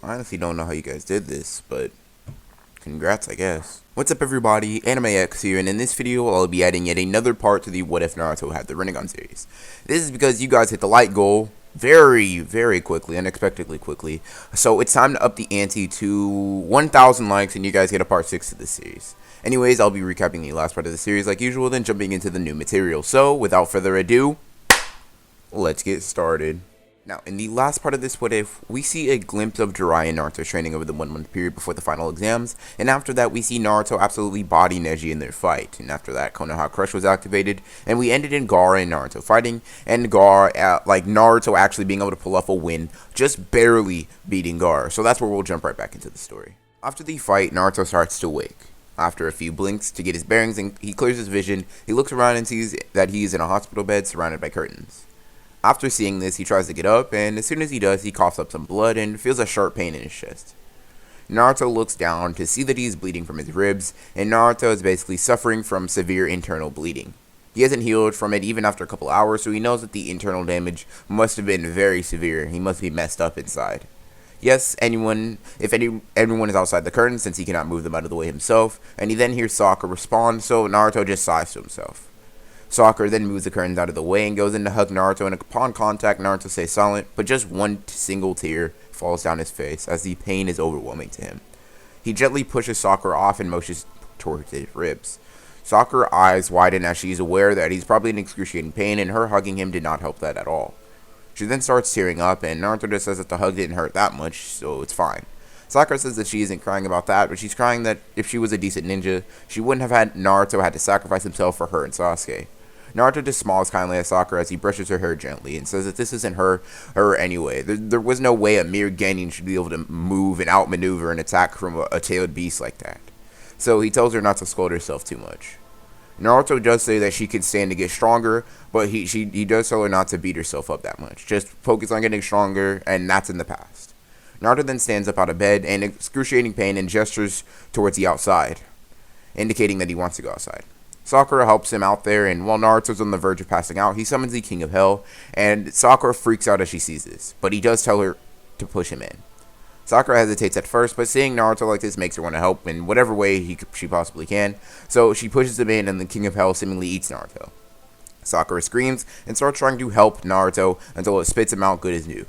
I honestly don't know how you guys did this, but congrats, I guess. What's up, everybody? Anime X here, and in this video, I'll be adding yet another part to the What If Naruto Had the Rinnegan series. This is because you guys hit the like goal very quickly, unexpectedly quickly. So it's time to up the ante to 1,000 likes, and you guys get a part 6 to this series. Anyways, I'll be recapping the last part of the series like usual, then jumping into the new material. So, without further ado, let's get started. Now, in the last part of this What If, we see a glimpse of Jiraiya and Naruto training over the 1 month period before the final exams, and after that we see Naruto absolutely body Neji in their fight, and after that Konoha Crush was activated, and we ended in Gaara and Naruto fighting, and Naruto actually being able to pull off a win, just barely beating Gaara, so that's where we'll jump right back into the story. After the fight, Naruto starts to wake. After a few blinks to get his bearings and he clears his vision, he looks around and sees that he is in a hospital bed surrounded by curtains. After seeing this, he tries to get up, and as soon as he does, he coughs up some blood and feels a sharp pain in his chest. Naruto looks down to see that he is bleeding from his ribs, and Naruto is basically suffering from severe internal bleeding. He hasn't healed from it even after a couple hours, so he knows that the internal damage must have been very severe. He must be messed up inside. Yes, everyone is outside the curtain since he cannot move them out of the way himself, and he then hears Sakura respond, so Naruto just sighs to himself. Sakura then moves the curtains out of the way and goes in to hug Naruto, and upon contact, Naruto stays silent, but just one single tear falls down his face as the pain is overwhelming to him. He gently pushes Sakura off and motions towards his ribs. Sakura's eyes widen as she is aware that he's probably in excruciating pain, and her hugging him did not help that at all. She then starts tearing up, and Naruto just says that the hug didn't hurt that much, so it's fine. Sakura says that she isn't crying about that, but she's crying that if she was a decent ninja, she wouldn't have had Naruto had to sacrifice himself for her and Sasuke. Naruto just smiles kindly at Sakura as he brushes her hair gently and says that this isn't her anyway. There was no way a mere Genin should be able to move and outmaneuver an attack from a tailed beast like that. So he tells her not to scold herself too much. Naruto does say that she can stand to get stronger, but he does tell her not to beat herself up that much. Just focus on getting stronger, and that's in the past. Naruto then stands up out of bed in excruciating pain and gestures towards the outside, indicating that he wants to go outside. Sakura helps him out there, and while Naruto's on the verge of passing out, he summons the King of Hell, and Sakura freaks out as she sees this, but he does tell her to push him in. Sakura hesitates at first, but seeing Naruto like this makes her want to help in whatever way she possibly can, so she pushes him in, and the King of Hell seemingly eats Naruto. Sakura screams and starts trying to help Naruto until it spits him out good as new.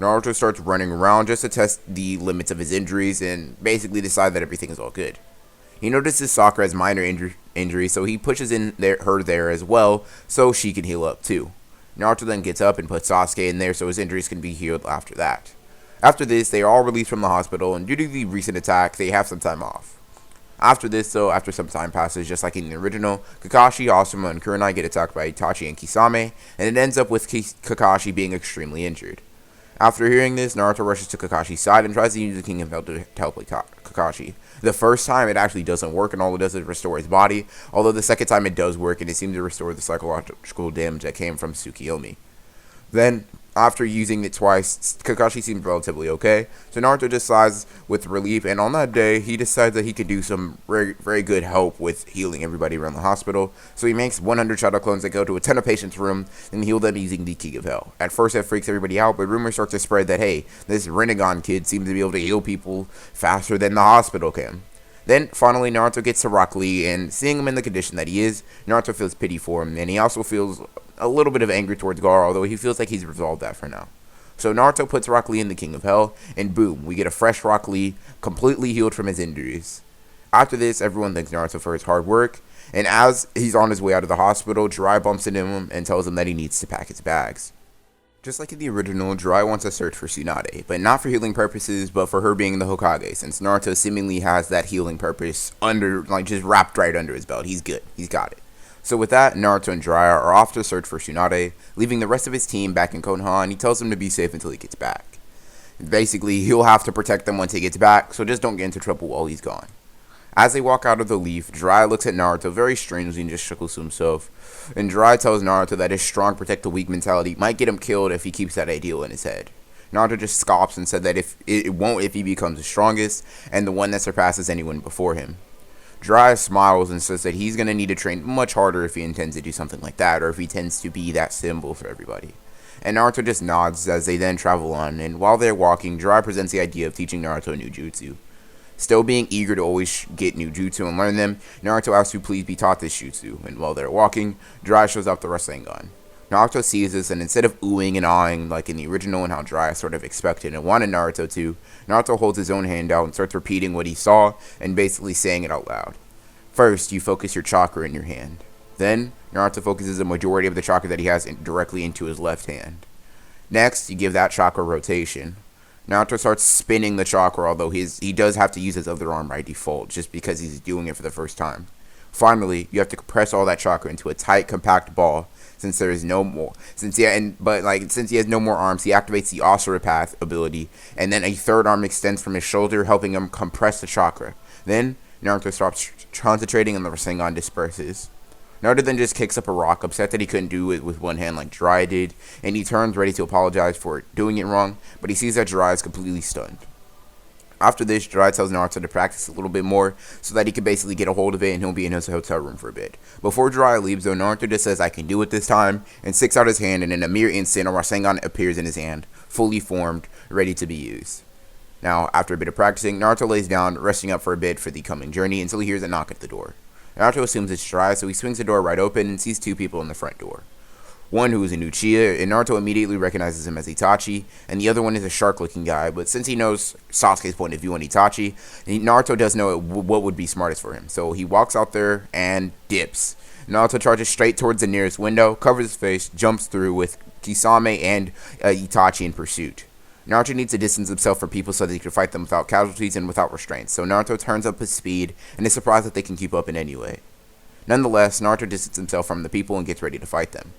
Naruto starts running around just to test the limits of his injuries and basically decide that everything is all good. He notices Sakura has minor injury, so he pushes her there as well, so she can heal up too. Naruto then gets up and puts Sasuke in there so his injuries can be healed after that. After this, they are all released from the hospital, and due to the recent attack, they have some time off. After this, though, after some time passes, just like in the original, Kakashi, Asuma, and Kurenai get attacked by Itachi and Kisame, and it ends up with Kakashi being extremely injured. After hearing this, Naruto rushes to Kakashi's side and tries to use the King of Hell to help Kakashi. The first time it actually doesn't work, and all it does is restore his body, although the second time it does work, and it seems to restore the psychological damage that came from Tsukiyomi. Then, after using it twice, Kakashi seems relatively okay, so Naruto decides with relief, and on that day, he decides that he could do some very good help with healing everybody around the hospital, so he makes 100 shadow clones that go to a ton of patients' room and heal them using the King of Hell. At first, that freaks everybody out, but rumors start to spread that, hey, this Rinnegan kid seems to be able to heal people faster than the hospital can. Then, finally, Naruto gets to Rock Lee, and seeing him in the condition that he is, Naruto feels pity for him, and he also feels a little bit of anger towards Gaara, although he feels like he's resolved that for now. So Naruto puts Rock Lee in the King of Hell, and boom, we get a fresh Rock Lee, completely healed from his injuries. After this, everyone thanks Naruto for his hard work, and as he's on his way out of the hospital, Jiraiya bumps into him and tells him that he needs to pack his bags. Just like in the original, Jiraiya wants to search for Tsunade, but not for healing purposes, but for her being the Hokage, since Naruto seemingly has that healing purpose just wrapped right under his belt. He's good. He's got it. So with that, Naruto and Jiraiya are off to search for Tsunade, leaving the rest of his team back in Konoha, and he tells them to be safe until he gets back. Basically, he'll have to protect them once he gets back, so just don't get into trouble while he's gone. As they walk out of the leaf, Jiraiya looks at Naruto very strangely and just chuckles to himself. And Jiraiya tells Naruto that his strong protect the weak mentality might get him killed if he keeps that ideal in his head. Naruto just scoffs and said that it won't if he becomes the strongest and the one that surpasses anyone before him. Jiraiya smiles and says that he's going to need to train much harder if he intends to do something like that, or if he tends to be that symbol for everybody. and Naruto just nods as they then travel on, and while they're walking, Jiraiya presents the idea of teaching Naruto a new jutsu. Still being eager to always get new jutsu and learn them, Naruto asks to please be taught this jutsu, and while they're walking, Jiraiya shows up the Rinnegan. Naruto sees this, and instead of oohing and awing like in the original and how Jiraiya sort of expected and wanted Naruto to, Naruto holds his own hand out and starts repeating what he saw and basically saying it out loud. First, you focus your chakra in your hand. Then, Naruto focuses a majority of the chakra that he has directly into his left hand. Next, you give that chakra rotation. Naruto starts spinning the chakra, although he does have to use his other arm by default, just because he's doing it for the first time. Finally, you have to compress all that chakra into a tight, compact ball, since there is no more. Since he has no more arms, he activates the Asura Path ability, and then a third arm extends from his shoulder, helping him compress the chakra. Then, Naruto stops concentrating and the Rinnegan disperses. Naruto then just kicks up a rock, upset that he couldn't do it with one hand like Jiraiya did, and he turns ready to apologize for doing it wrong, but he sees that Jiraiya is completely stunned. After this, Jiraiya tells Naruto to practice a little bit more so that he can basically get a hold of it and he'll be in his hotel room for a bit. Before Jiraiya leaves though, Naruto just says, "I can do it this time," and sticks out his hand, and in a mere instant, a Rinnegan appears in his hand, fully formed, ready to be used. Now, after a bit of practicing, Naruto lays down, resting up for a bit for the coming journey until he hears a knock at the door. Naruto assumes it's Jiraiya, so he swings the door right open and sees two people in the front door. One who is an Uchiha, and Naruto immediately recognizes him as Itachi, and the other one is a shark-looking guy, but since he knows Sasuke's point of view on Itachi, Naruto does know what would be smartest for him, so he walks out there and dips. Naruto charges straight towards the nearest window, covers his face, jumps through with Kisame and Itachi in pursuit. Naruto needs to distance himself from people so that he can fight them without casualties and without restraints, so Naruto turns up his speed and is surprised that they can keep up in any way. Nonetheless, Naruto distances himself from the people and gets ready to fight them.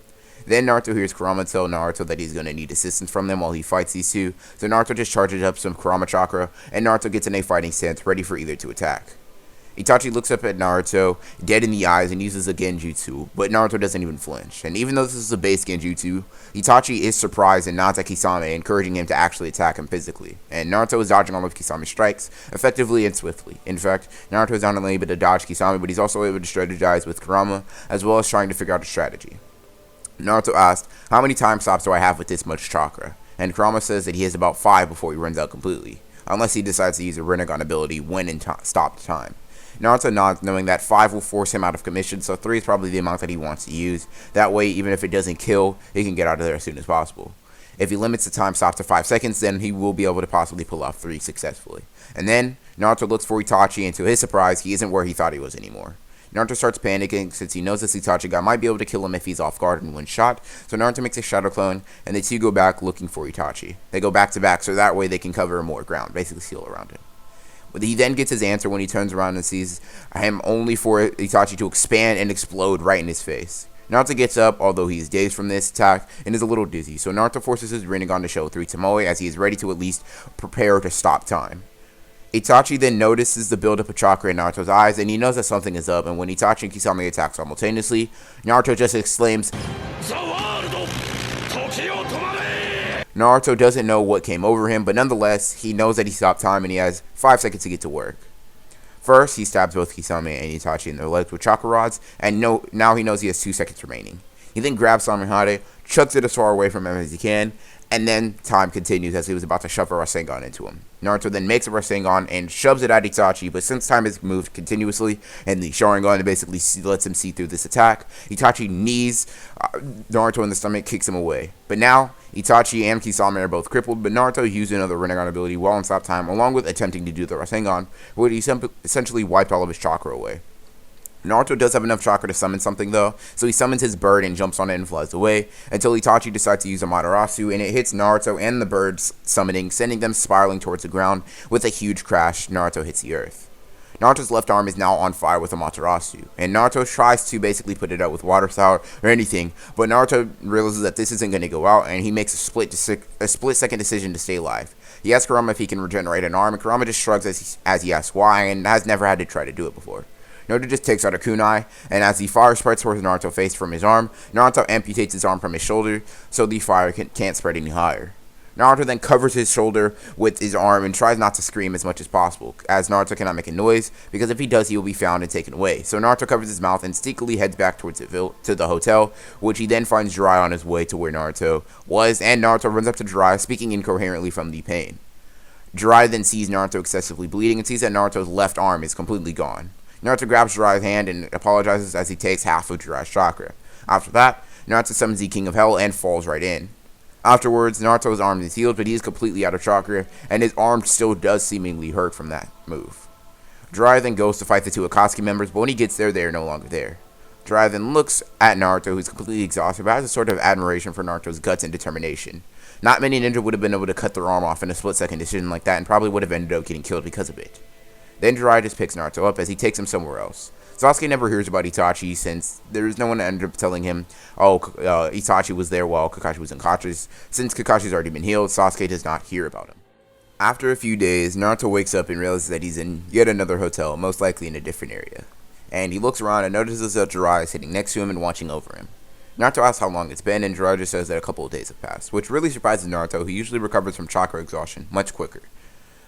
Then Naruto hears Kurama tell Naruto that he's going to need assistance from them while he fights these two, so Naruto just charges up some Kurama chakra, and Naruto gets in a fighting stance, ready for either to attack. Itachi looks up at Naruto, dead in the eyes, and uses a genjutsu, but Naruto doesn't even flinch. And even though this is a base genjutsu, Itachi is surprised and nods at Kisame, encouraging him to actually attack him physically. And Naruto is dodging all of Kisame's strikes, effectively and swiftly. In fact, Naruto is not only able to dodge Kisame, but he's also able to strategize with Kurama, as well as trying to figure out a strategy. Naruto asks, "How many time stops do I have with this much chakra?" And Kurama says that he has about 5 before he runs out completely, unless he decides to use a Rinnegan ability when in stopped time. Naruto nods, knowing that 5 will force him out of commission, so 3 is probably the amount that he wants to use. That way, even if it doesn't kill, he can get out of there as soon as possible. If he limits the time stop to 5 seconds, then he will be able to possibly pull off 3 successfully. And then, Naruto looks for Itachi, and to his surprise, he isn't where he thought he was anymore. Naruto starts panicking since he knows this Itachi guy might be able to kill him if he's off guard in one shot, so Naruto makes a shadow clone, and the two go back looking for Itachi. They go back to back, so that way they can cover more ground, basically seal around him. But he then gets his answer when he turns around and sees him only for Itachi to expand and explode right in his face. Naruto gets up, although he is dazed from this attack, and is a little dizzy, so Naruto forces his Rinnegan to show through Tomoe as he is ready to at least prepare to stop time. Itachi then notices the buildup of chakra in Naruto's eyes, and he knows that something is up, and when Itachi and Kisame attack simultaneously, Naruto just exclaims, Naruto doesn't know what came over him, but nonetheless, he knows that he stopped time and he has 5 seconds to get to work. First, he stabs both Kisame and Itachi in their legs with chakra rods, and now he knows he has 2 seconds remaining. He then grabs Samehade, chucks it as far away from him as he can, and then time continues as he was about to shove a Rinnegan into him. Naruto then makes a Rinnegan and shoves it at Itachi, but since time has moved continuously and the Sharingan basically lets him see through this attack, Itachi knees Naruto in the stomach, kicks him away. But now, Itachi and Kisame are both crippled, but Naruto used another Rinnegan ability while in stop time, along with attempting to do the Rinnegan, where he essentially wiped all of his chakra away. Naruto does have enough chakra to summon something though, so he summons his bird and jumps on it and flies away, until Itachi decides to use Amaterasu, and it hits Naruto and the bird's summoning, sending them spiraling towards the ground. With a huge crash, Naruto hits the earth. Naruto's left arm is now on fire with Amaterasu, and Naruto tries to basically put it out with water sour or anything, but Naruto realizes that this isn't going to go out, and he makes a split-second decision to stay alive. He asks Kurama if he can regenerate an arm, and Kurama just shrugs as he asks why, and has never had to try to do it before. Naruto just takes out a kunai, and as the fire spreads towards Naruto's face from his arm, Naruto amputates his arm from his shoulder, so the fire can't spread any higher. Naruto then covers his shoulder with his arm and tries not to scream as much as possible, as Naruto cannot make a noise, because if he does, he will be found and taken away. So Naruto covers his mouth and sneakily heads back towards the hotel, which he then finds Jiraiya on his way to where Naruto was, and Naruto runs up to Jiraiya, speaking incoherently from the pain. Jiraiya then sees Naruto excessively bleeding and sees that Naruto's left arm is completely gone. Naruto grabs Jiraiya's hand and apologizes as he takes half of Jiraiya's chakra. After that, Naruto summons the King of Hell and falls right in. Afterwards, Naruto's arm is healed, but he is completely out of chakra, and his arm still does seemingly hurt from that move. Jiraiya then goes to fight the two Akatsuki members, but when he gets there, they are no longer there. Jiraiya then looks at Naruto, who's completely exhausted, but has a sort of admiration for Naruto's guts and determination. Not many ninja would have been able to cut their arm off in a split-second decision like that, and probably would have ended up getting killed because of it. Then Jiraiya just picks Naruto up as he takes him somewhere else. Sasuke never hears about Itachi since there's no one that ended up telling him, Itachi was there while Kakashi was unconscious. Since Kakashi's already been healed, Sasuke does not hear about him. After a few days, Naruto wakes up and realizes that he's in yet another hotel, most likely in a different area. And he looks around and notices that Jiraiya is sitting next to him and watching over him. Naruto asks how long it's been, and Jiraiya just says that a couple of days have passed, which really surprises Naruto, who usually recovers from chakra exhaustion much quicker.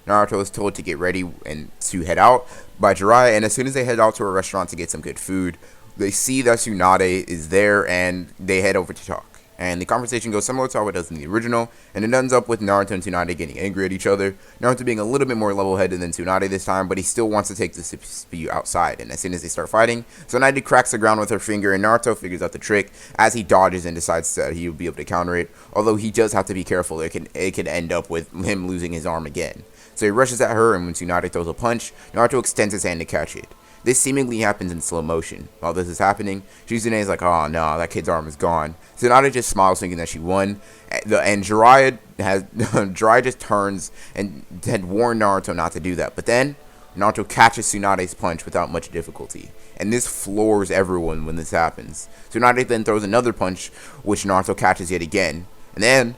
Naruto is told to get ready and to head out by Jiraiya, and as soon as they head out to a restaurant to get some good food, they see that Tsunade is there, and they head over to talk. And the conversation goes similar to how it does in the original, and it ends up with Naruto and Tsunade getting angry at each other. Naruto being a little bit more level-headed than Tsunade this time, but he still wants to take this dispute outside. And as soon as they start fighting, Tsunade cracks the ground with her finger, and Naruto figures out the trick as he dodges and decides that he will be able to counter it. Although he does have to be careful, it can end up with him losing his arm again. So he rushes at her, and when Tsunade throws a punch, Naruto extends his hand to catch it. This seemingly happens in slow motion. While this is happening, Shizune is like, oh no, that kid's arm is gone. Tsunade just smiles thinking that she won. And Jiraiya just turns and had warned Naruto not to do that. But then, Naruto catches Tsunade's punch without much difficulty. And this floors everyone when this happens. Tsunade then throws another punch, which Naruto catches yet again. And then,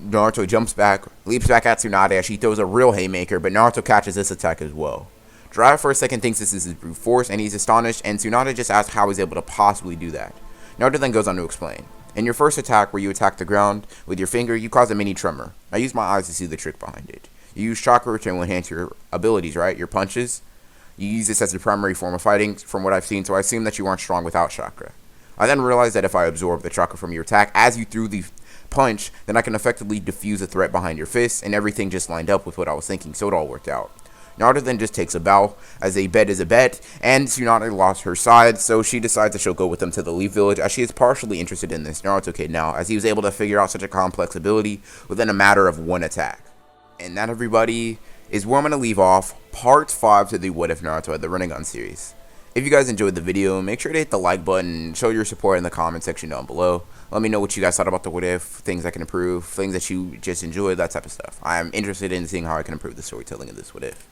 Naruto jumps back, leaps back at Tsunade as she throws a real haymaker, but Naruto catches this attack as well. Jiraiya for a second thinks this is his brute force, and he's astonished, and Tsunade just asks how he's able to possibly do that. Naruto then goes on to explain. In your first attack, where you attack the ground with your finger, you cause a mini tremor. I use my eyes to see the trick behind it. You use chakra to enhance your abilities, right? Your punches. You use this as your primary form of fighting, from what I've seen, so I assume that you aren't strong without chakra. I then realized that if I absorb the chakra from your attack as you threw the punch, then I can effectively defuse the threat behind your fist, and everything just lined up with what I was thinking, so it all worked out. Naruto then just takes a bow, as a bet is a bet, and Tsunade lost her side, so she decides that she'll go with them to the Leaf Village, as she is partially interested in this Naruto kid now, as he was able to figure out such a complex ability within a matter of one attack. And that, everybody, is where I'm going to leave off part 5 to the What If Naruto had the Rinnegan series. If you guys enjoyed the video, make sure to hit the like button and show your support in the comment section down below. Let me know what you guys thought about the What If, things I can improve, things that you just enjoyed, that type of stuff. I am interested in seeing how I can improve the storytelling of this What If.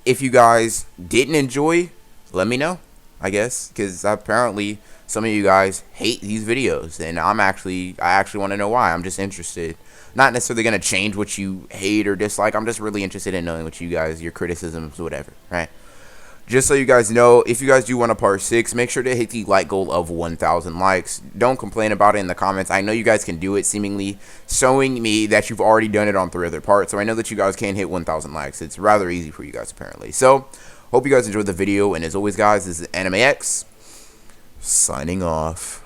If you guys didn't enjoy, let me know, I guess, because apparently some of you guys hate these videos, and I actually want to know why. I'm just interested. Not necessarily going to change what you hate or dislike. I'm just really interested in knowing what you guys, your criticisms, whatever, right? Just so you guys know, if you guys do want a part 6, make sure to hit the like goal of 1,000 likes. Don't complain about it in the comments. I know you guys can do it, seemingly showing me that you've already done it on 3 other parts. So I know that you guys can hit 1,000 likes. It's rather easy for you guys, apparently. So, hope you guys enjoyed the video. And as always, guys, this is AnimeX, signing off.